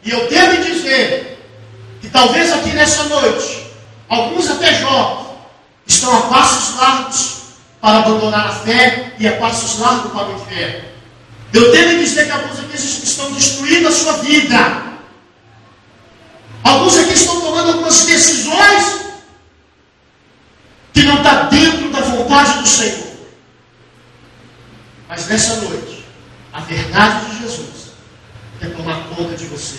E eu devo dizer que talvez aqui nessa noite, alguns até jovens, estão a passos largos para abandonar a fé e a passos largos para o inferno. Eu devo dizer que alguns aqui estão destruindo a sua vida. Alguns aqui estão tomando algumas decisões que não está dentro da vontade do Senhor. Mas nessa noite, a verdade de Jesus quer tomar conta de você.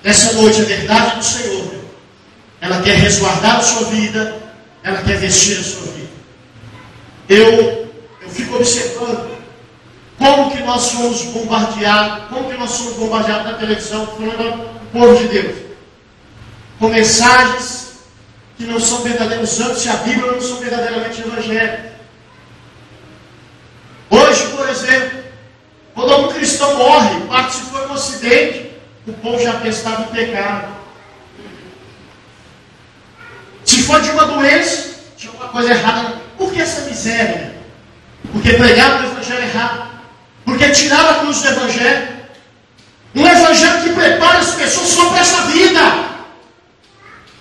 Nessa noite, a verdade do Senhor, ela quer resguardar a sua vida, ela quer vestir a sua vida. Eu fico observando como que nós somos bombardeados, na televisão, falando do povo de Deus, com mensagens que não são verdadeiros santos, e a Bíblia não são verdadeiramente evangélicos. Hoje, por exemplo, quando algum cristão morre, participou de um acidente, o povo já pensava em pecado. Se for de uma doença, tinha uma coisa errada. Por que essa miséria? Porque pregaram o evangelho errado. Porque tiraram a cruz do evangelho. Um evangelho que prepara as pessoas só para essa vida.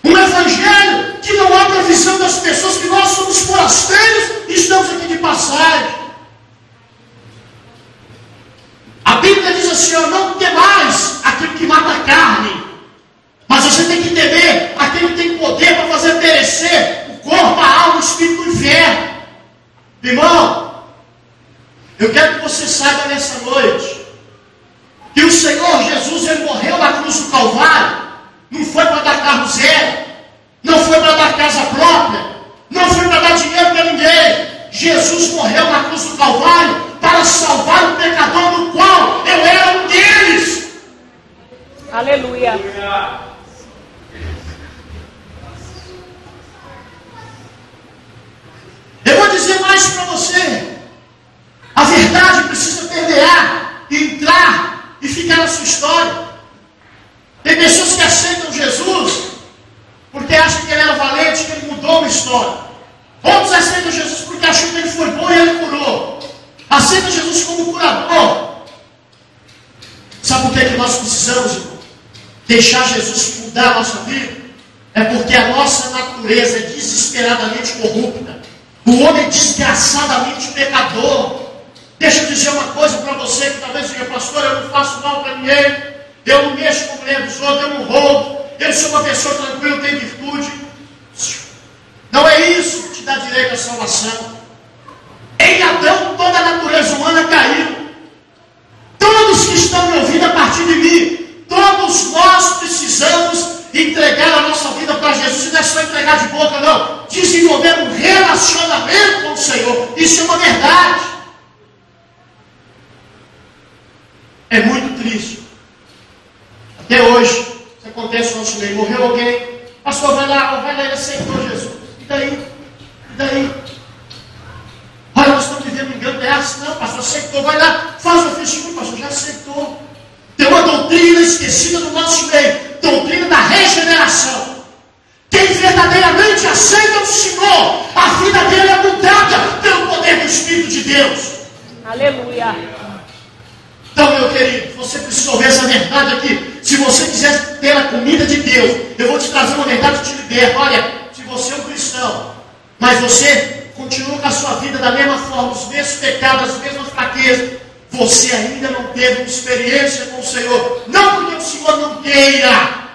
Um evangelho que não abre a visão das pessoas que nós somos forasteiros e estamos aqui de passagem. A Bíblia diz assim, ó, não temais aquilo que mata a carne, mas você tem que temer aquele que tem poder para fazer perecer o corpo, a alma, o espírito do inferno. Irmão, eu quero que você saiba nessa noite que o Senhor Jesus, Ele morreu na cruz do Calvário, não foi para dar carro zero, não foi para dar casa própria, não foi para dar dinheiro para ninguém. Jesus morreu na cruz do Calvário para salvar o pecador, no qual eu era um deles. Aleluia. Eu vou dizer mais para você. A verdade precisa permear, entrar e ficar na sua história. Tem pessoas que aceitam Jesus porque acham que ele era valente, que ele mudou uma história. Outros aceitam Jesus porque acham que ele foi bom e ele curou. Aceita Jesus como curador. Sabe por que nós precisamos, irmão, deixar Jesus mudar a nossa vida? É porque a nossa natureza é desesperadamente corrupta. O homem é desgraçadamente pecador. Deixa eu dizer uma coisa para você que talvez diga, pastor, eu não faço mal para ninguém, eu não mexo com a mulher dos outros, eu não roubo, eu sou uma pessoa tranquila, eu tenho virtude. Não é isso que te dá direito à salvação. Em Adão, toda a natureza humana caiu. Todos que estão me ouvindo a partir de mim, todos nós precisamos entregar a nossa vida para Jesus. E não é só entregar de boca, não. Desenvolver um relacionamento com o Senhor. Isso é uma verdade. É muito triste. Até hoje, isso acontece no nosso meio. Morreu alguém, pastor, vai lá, ele aceitou Jesus. E daí? E daí? Olha, nós estamos vivendo engano dessa. Não, pastor, aceitou, vai lá, faz o ofício, pastor, já aceitou. Tem uma doutrina esquecida do nosso meio, doutrina da regeneração. Quem verdadeiramente aceita o Senhor, a vida dele é mudada pelo poder do Espírito de Deus. Aleluia. Então, meu querido, você precisa ouvir essa verdade aqui. Se você quiser ter a comida de Deus, eu vou te trazer uma verdade que te liberta. Olha, se você é um cristão, mas você continua com a sua vida da mesma forma, os mesmos pecados, as mesmas fraquezas, você ainda não teve uma experiência com o Senhor. Não porque o Senhor não queira,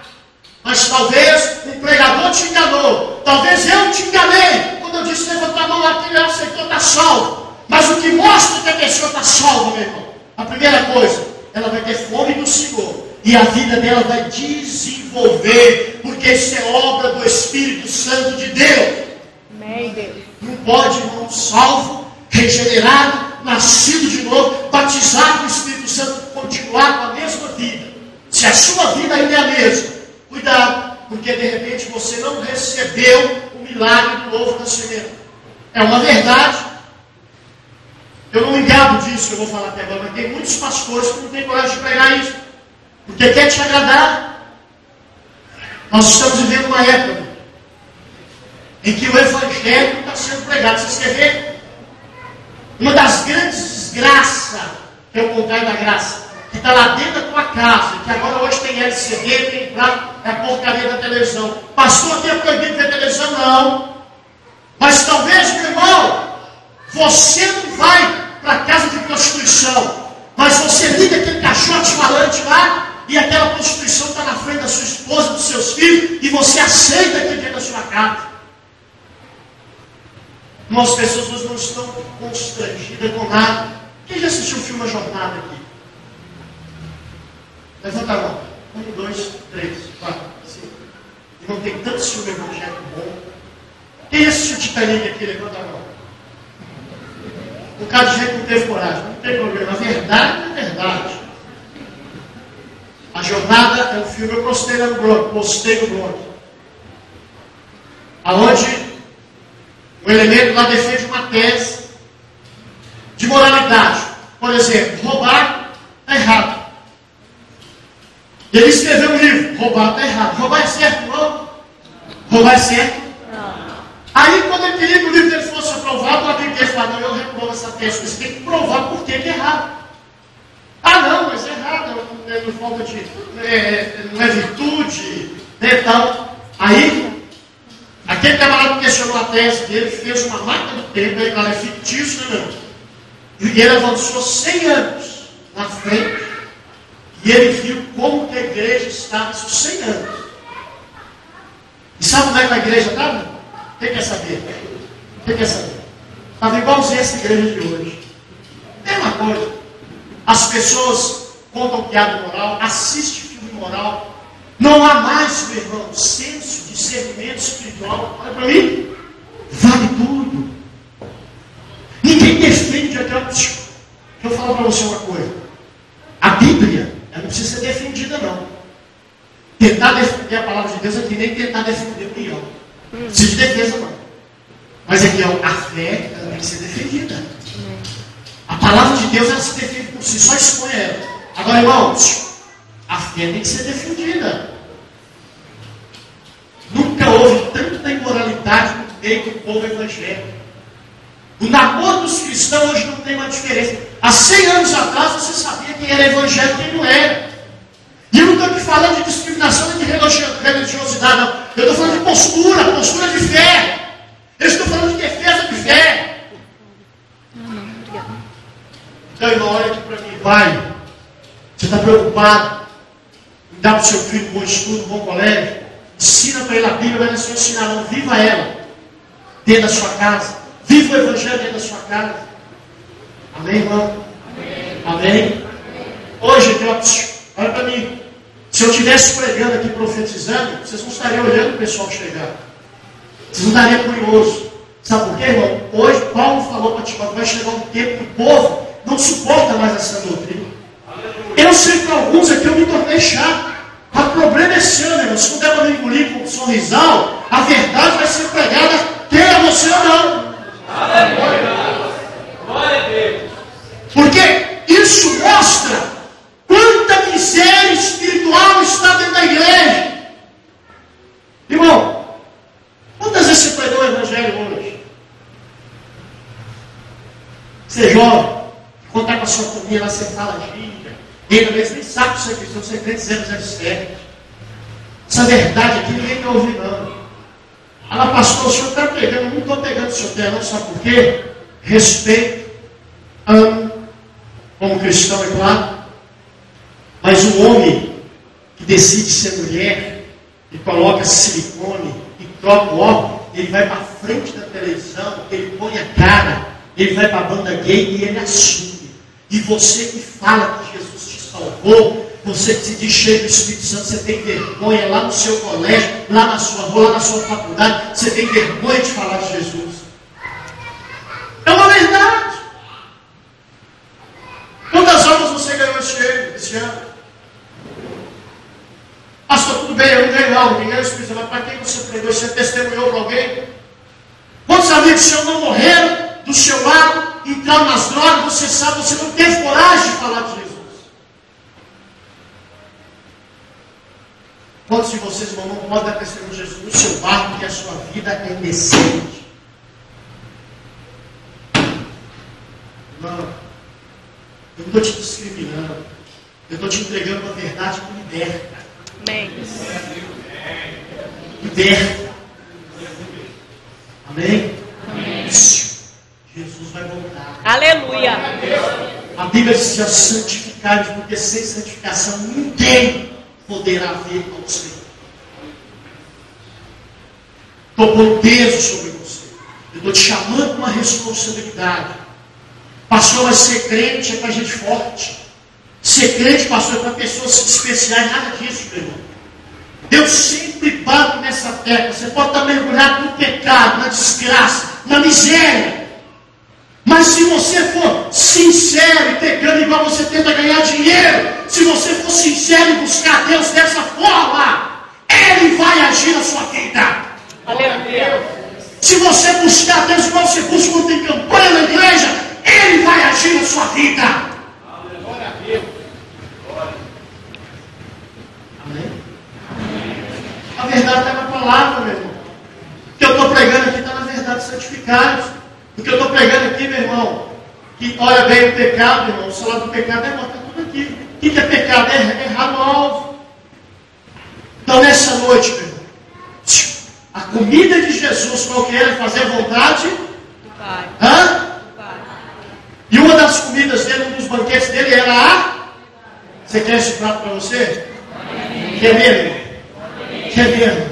mas talvez um pregador te enganou. Talvez eu te enganei. Quando eu disse levantar a mão lá, que ele aceitou, está salvo. Mas o que mostra que a pessoa está salva, meu irmão? A primeira coisa, ela vai ter fome do Senhor. E a vida dela vai desenvolver. Porque isso é obra do Espírito Santo de Deus. Amém, Deus. Não pode, irmão, salvo, regenerado, nascido de novo, batizado no Espírito Santo, continuar com a mesma vida. Se a sua vida ainda é a mesma, cuidado, porque de repente você não recebeu o milagre do novo nascimento. É uma verdade. Eu não me engano disso que eu vou falar até agora, mas tem muitos pastores que não têm coragem de pregar isso, porque quer te agradar. Nós estamos vivendo uma época em que o Evangelho está sendo pregado. Vocês querem ver? Uma das grandes desgraças, que é o contrário da graça, que está lá dentro da tua casa, que agora hoje tem LCD, tem a porcaria da televisão. Pastor, aqui é proibido ver televisão? Não. Mas talvez, meu irmão, você não vai para a casa de prostituição, mas você liga aquele cachorro falante lá, e aquela prostituição está na frente da sua esposa, dos seus filhos, e você aceita aquilo dentro da sua casa. As pessoas hoje não estão constrangidas com nada. Quem já assistiu o filme A Jornada aqui? Levanta a mão. 1, 2, 3, 4, 5. E não tem tanto filme evangélico bom. Quem assistiu o Titanic aqui? Levanta a mão. Um cara de gente não teve coragem. Não tem problema. A verdade é verdade. A Jornada é um filme, eu postei no blog. Aonde o elemento lá defende uma tese de moralidade. Por exemplo, roubar está errado. Ele escreveu um livro, roubar está errado. Roubar é certo, não? Roubar é certo? Não. Aí, quando ele queria que o livro dele fosse aprovado, alguém quer falar, não, eu reprovo essa tese. Você tem que provar por que é errado. Ah, não, mas é errado. Não falta de... não é virtude, né, tal. Aí, aquele camarada que questionou a tese dele, fez uma máquina do tempo, ela é fictícia, né, meu? E ele avançou 100 anos na frente, e ele viu como que a igreja estava isso 100 anos. E sabe como é que a igreja estava? Quem quer saber? Quem quer saber? Estava igualzinho essa igreja de hoje. Mesma coisa. As pessoas contam piada moral, assistem filme moral. Não há mais, meu irmão, senso de discernimento espiritual. Olha para mim. Vale tudo. Ninguém defende aquela... Deixa eu falar para você uma coisa. A Bíblia, ela não precisa ser defendida, não. Tentar defender a palavra de Deus é que nem tentar defender o leão. Não precisa de defesa, não. Mas aqui, ó, a fé, ela tem que ser defendida. A palavra de Deus, ela se defende por si, só expõe ela. Agora, irmãos, a fé tem que ser defendida. Nunca houve tanta imoralidade no meio do povo evangélico. O namoro dos cristãos hoje não tem uma diferença. Há 100 anos atrás você sabia quem era evangélico e quem não era. E eu não estou aqui falando de discriminação nem de religiosidade, não. Eu estou falando de postura de fé. Eu estou falando de defesa de fé. Então, irmão, olha aqui para mim, pai. Você está preocupado em dar para o seu filho um bom estudo, um bom colégio? Ensina para ele a Bíblia, mas não se ensinar, não. Viva ela dentro da sua casa. Viva o Evangelho dentro da sua casa. Amém, irmão? Amém. Amém. Hoje, olha para mim. Se eu estivesse pregando aqui, profetizando, vocês não estariam olhando o pessoal chegar. Vocês não estariam curiosos. Sabe por quê, irmão? Hoje, Paulo falou para Timóteo, vai chegar um tempo que o povo não suporta mais essa doutrina. Eu sei que alguns aqui eu me tornei chato. O problema é seu, meu irmão. Se não der para me engolir com um sorrisal, a verdade vai ser pregada, queira você ou não. Porque isso mostra quanta miséria espiritual está dentro da igreja. Irmão, quantas vezes você pregou o evangelho hoje? Você é jovem, contar com a sua família, lá você fala gíria. E ainda mesmo nem sabe que você é cristão, você crê 007. Essa verdade aqui ninguém está ouvindo, não. Ah, pastor, o senhor está pegando, eu não estou pegando o senhor terra, não, sabe por quê? Respeito, amo, como cristão, é claro. Mas o homem que decide ser mulher, e coloca silicone, e troca o óculos, ele vai para frente da televisão, ele põe a cara, ele vai para a banda gay e ele assume. E você que fala que Jesus te salvou, você que se diz cheio do Espírito Santo, você tem vergonha lá no seu colégio, lá na sua rua, lá na sua faculdade, você tem vergonha de falar de Jesus. É uma verdade. Quantas almas você ganhou esse ano? Pastor, tudo bem, eu não ganhei alma, ninguém ganhou o Espírito Santo, mas para quem você pregou? Você testemunhou para alguém? Quantos amigos seus não morreram do seu lado, entraram nas drogas, você sabe, você não teve coragem de falar de Jesus? Quantos de vocês, irmão, não podem dar testemunho de Jesus no seu barco, porque a sua vida é indecente? Não, eu não estou te discriminando. Eu estou te entregando uma verdade que liberta. Amém. Liberta. Amém? Amém. Jesus vai voltar. Aleluia. A Bíblia diz que santificai, porque sem santificação ninguém poderá ver ao Senhor. Estou pondo peso sobre você. Eu estou te chamando para uma responsabilidade. Pastor, mas ser crente é para gente forte. Ser crente, pastor, é para pessoas especiais. Nada disso, meu irmão. Eu sempre bato nessa tecla. Você pode estar mergulhado no pecado, na desgraça, na miséria. Mas se você for sincero e pegando igual você tenta ganhar dinheiro, se você for sincero e buscar Deus dessa forma, Ele vai agir na sua vida. Aleluia. Se você buscar Deus igual você busca quando tem campanha na igreja, Ele vai agir na sua vida. Amém? A verdade está na palavra, meu irmão. O que eu estou pregando aqui está na verdade santificados. O que eu estou pregando aqui, meu irmão, que olha bem o pecado, irmão, o salário do pecado é morte, está tudo aqui. O que é pecado? É errar no alvo. Então nessa noite, meu irmão, a comida de Jesus, qual que era? Fazer a vontade do Pai. Hã? Pai. E uma das comidas dele, um dos banquetes dele era a... Você quer esse prato para você? Quer mesmo? Quer mesmo?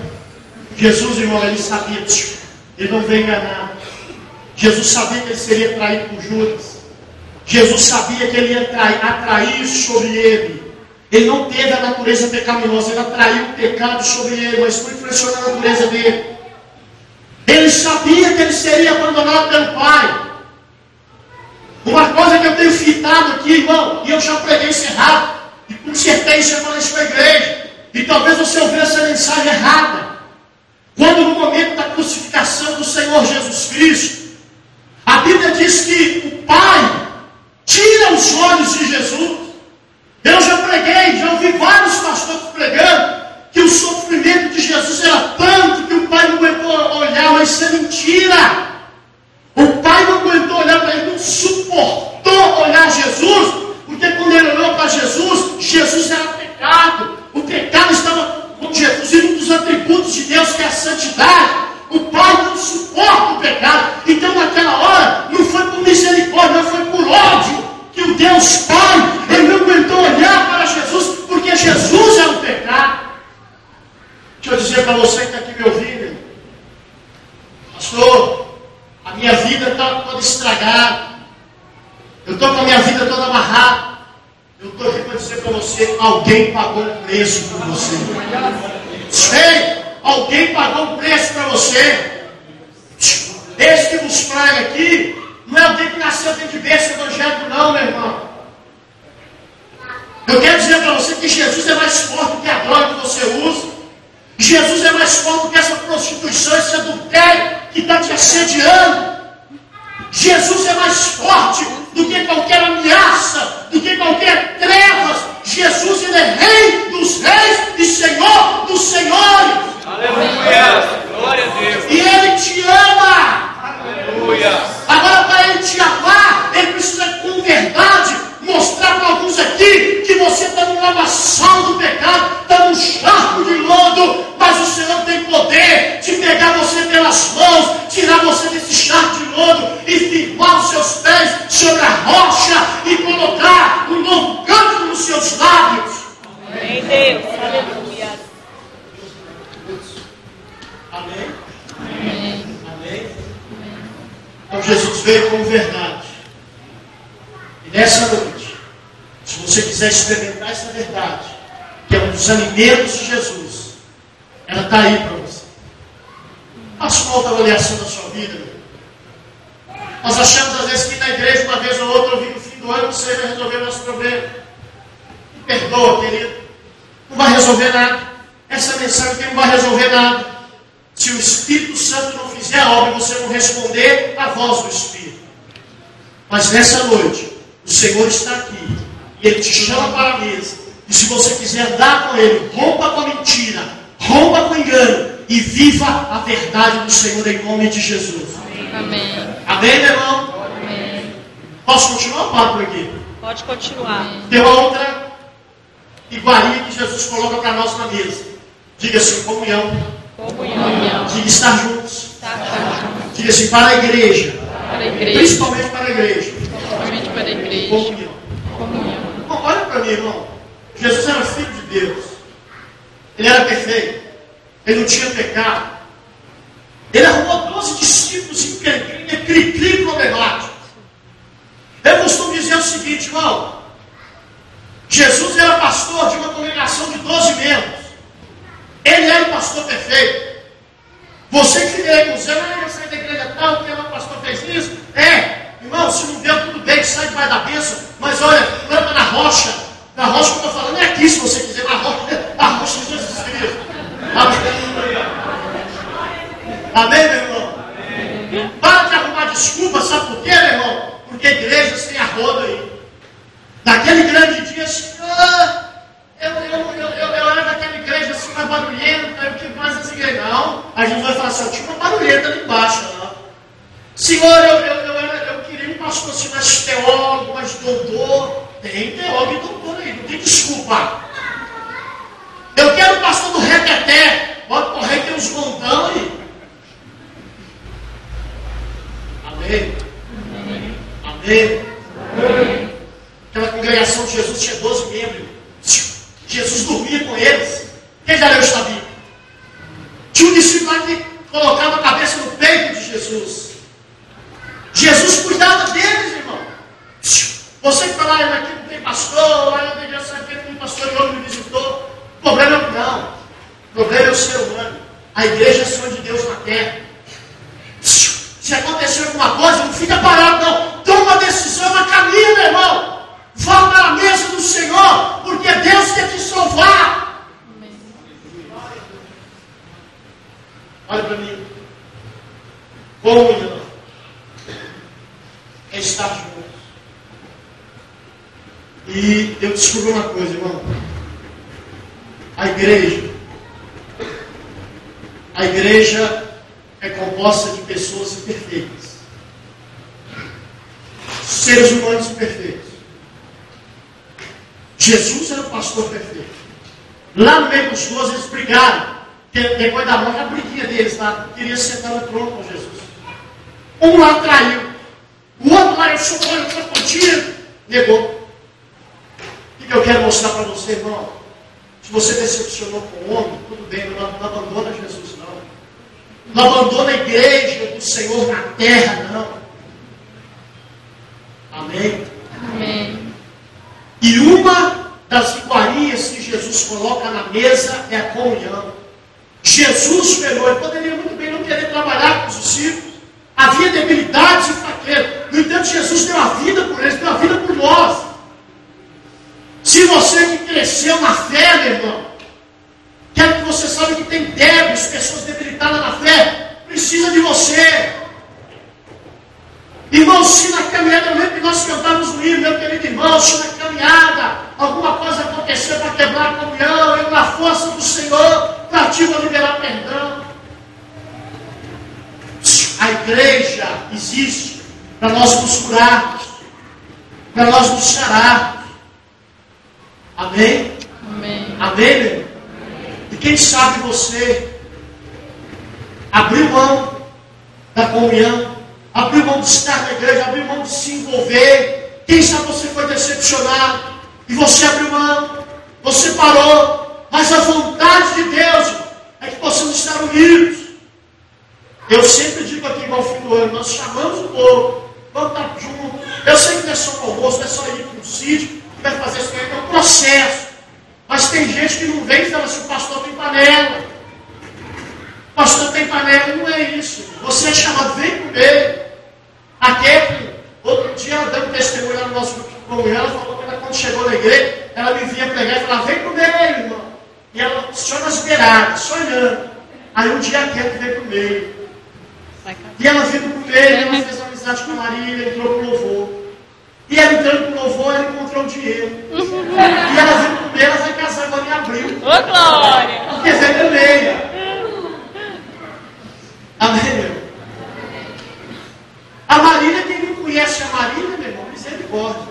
Jesus, irmão, ele sabia disso. Ele não veio enganar. Jesus sabia que ele seria traído por Judas. Jesus sabia que ele ia atrair sobre ele. Ele não teve a natureza pecaminosa, ele atraiu o pecado sobre ele, mas foi influenciando a natureza dele. Ele sabia que ele seria abandonado pelo Pai. Uma coisa que eu tenho fitado aqui, irmão, e eu já preguei isso errado, e com certeza eu falei isso para a igreja, e talvez você ouviu essa mensagem errada. Quando no momento da crucificação do Senhor Jesus Cristo, a Bíblia diz que o Pai tira os olhos de Jesus. Eu já preguei, já ouvi vários pastores pregando que o sofrimento de Jesus era tanto que o Pai não aguentou olhar, mas isso é mentira. O Pai não aguentou olhar para ele, não suportou olhar Jesus, porque quando ele olhou para Jesus, Jesus era pecado. O pecado estava com Jesus, e um dos atributos de Deus que é a santidade. O Pai não suporta o pecado. Então naquela hora, não foi por misericórdia, não foi por ódio, que o Deus Pai, ele não aguentou olhar para Jesus, porque Jesus é o pecado. Deixa eu dizer para você que está aqui me ouvindo, pastor, a minha vida está toda estragada, eu estou com a minha vida toda amarrada. Eu estou aqui para dizer para você, alguém pagou um preço por você. Sei, alguém pagou um preço para você. Esse que vos prega aqui, não é alguém que nasceu dentro de berço evangélico, não, meu irmão. Eu quero dizer para você que Jesus é mais forte do que a droga que você usa. Jesus é mais forte do que essa prostituição, esse adultério que está te assediando. Jesus é mais forte do que qualquer ameaça, do que qualquer trevas. Jesus, ele é Rei dos reis e Senhor dos senhores. Aleluia! Glória a Deus! E Ele te ama. Aleluia! Agora, para Ele te amar, Ele precisa com verdade mostrar para alguns aqui que você está no lamaçal do pecado, está no charco de lodo, mas o Senhor tem poder de pegar você pelas mãos, tirar você desse charco de lodo e firmar os seus pés sobre a rocha e colocar um novo canto nos seus lábios. Amém, Deus. Aleluia. Amém? Amém? Então Jesus veio com verdade. E nessa noite, se você quiser experimentar essa verdade, que é um dos alimentos de Jesus, ela está aí para você. Faça uma outra avaliação da sua vida. Meu. Nós achamos às vezes que na igreja, uma vez ou outra, eu vi no fim do ano, você vai resolver o nosso problema. Me perdoa, querido. Não vai resolver nada. Essa mensagem aqui não vai resolver nada. Se o Espírito Santo não fizer a obra, você não responder à voz do Espírito. Mas nessa noite, o Senhor está aqui. E Ele te chama para a mesa. E se você quiser andar com Ele, rompa com a mentira, rompa com o engano e viva a verdade do Senhor em nome de Jesus. Amém. Amém, meu irmão? Amém. Posso continuar, Pablo, por aqui? Pode continuar. Tem uma outra iguaria que Jesus coloca para nós na mesa. Diga assim, comunhão. Comunhão. Diga estar juntos. Estar juntos. Diga assim, para a igreja. Para a igreja. Principalmente para a igreja. Principalmente para a igreja. Comunhão. Comunhão. Bom, olha para mim, irmão. Jesus era filho de Deus. Ele era perfeito. Ele não tinha pecado. Ele arrumou 12 discípulos cri-cri problemáticos. Eu costumo dizer o seguinte, irmão. Jesus era pastor de uma congregação de 12 membros. Ele era o pastor perfeito. Você que fica aí com Zé, eu saí da igreja tal, porque o pastor fez isso. Irmão, se não deu, tudo bem, sai debaixo da bênção. Mas olha, planta na rocha. Na rocha que eu estou falando não é aqui, se você quiser, na rocha de Jesus Cristo. Amém, meu irmão? Para de arrumar desculpa, sabe por quê, meu irmão? Porque igrejas têm a roda aí. Naquele grande dia, Senhor, eu era daquela igreja assim, mais barulhenta, eu que mais essa igreja. Não, a gente vai falar assim, eu tinha uma barulhenta ali embaixo. Não. Senhor, eu queria um pastor assim, mais teólogo, mais doutor. Tem teólogo e doutor aí, não tem desculpa. Eu quero o pastor do reteté. Pode correr, tem uns montão aí. Amém? Amém? Amém? Aquela congregação de Jesus tinha 12 membros. Jesus dormia com eles. Quem já leu esta Bíblia? Tinha um discípulo lá que colocava a cabeça no peito de Jesus. Jesus cuidava deles, irmão. Você que fala, aqui não tem pastor, lá eu devia saber que tem pastor e outro me visitou. O problema não. O problema é o ser humano. A igreja é o Senhor de Deus na terra. Se acontecer alguma coisa, não fica parado, não. Toma uma decisão, mas caminha, meu irmão. Vá para a mesa do Senhor, porque Deus quer te salvar. Olha para mim. Comunhão é estar juntos. E eu descobri uma coisa, irmão. A igreja é composta de pessoas imperfeitas. Seres humanos imperfeitos. Jesus era o pastor perfeito. Lá no meio dos 12 eles brigaram. Depois da morte, a briguinha deles lá. Queria sentar no trono com Jesus. Um lá traiu. O outro lá, eu estou contigo. Negou. O que eu quero mostrar para você, irmão? Se você decepcionou com o homem, tudo bem, não abandona Jesus, não. Não abandona a igreja do Senhor na terra, não. Amém? Amém. E uma das iguarias que Jesus coloca na mesa é a comunhão. Jesus velou, ele poderia muito bem não querer trabalhar com os discípulos. Havia debilidades e fraquezas. No entanto, Jesus deu a vida por eles, deu a vida por nós. Se você que cresceu na fé, meu irmão, quero que você saiba que tem débitos, pessoas debilitadas na fé, precisa de você. Irmão, se na caminhada, eu lembro que nós cantávamos no hino, meu querido irmão, se na caminhada alguma coisa aconteceu para quebrar a comunhão, eu na força do Senhor, partindo a liberar perdão. A igreja existe para nós nos curarmos, para nós nos sararmos. Amém? Amém. Amém, meu? E quem sabe você abriu mão da comunhão, abriu mão de estar na igreja, abriu mão de se envolver. Quem sabe você foi decepcionado e você abriu mão, você parou, mas a vontade de Deus é que possamos estar unidos. Eu sempre digo aqui, igual ao fim do ano, nós chamamos o povo, vamos estar juntos. Eu sei que não é só um almoço, não é só ir para um sítio, que vai fazer isso, é um processo. Mas tem gente que não vem e fala assim, o pastor tem panela. O pastor tem panela, não é isso. Você é chamado, vem comer. Aquele, outro dia ela deu um testemunho lá no nosso grupo de comunhão, ela falou que ela, quando chegou na igreja, ela me via pregar e falava, vem comer, irmão. E ela só nas beiradas, só olhando. Aí um dia aquele veio pro meio. E ela veio pro meio, ela fez amizade com a Marília, entrou pro louvor. E ela entrando pro louvor, ela encontrou o dinheiro. E ela veio pro meio, ela vai casar agora em abril. Ô, glória! Porque veio no meio. Amém, meu? A Marília, quem não conhece a Marília, meu irmão, misericórdia.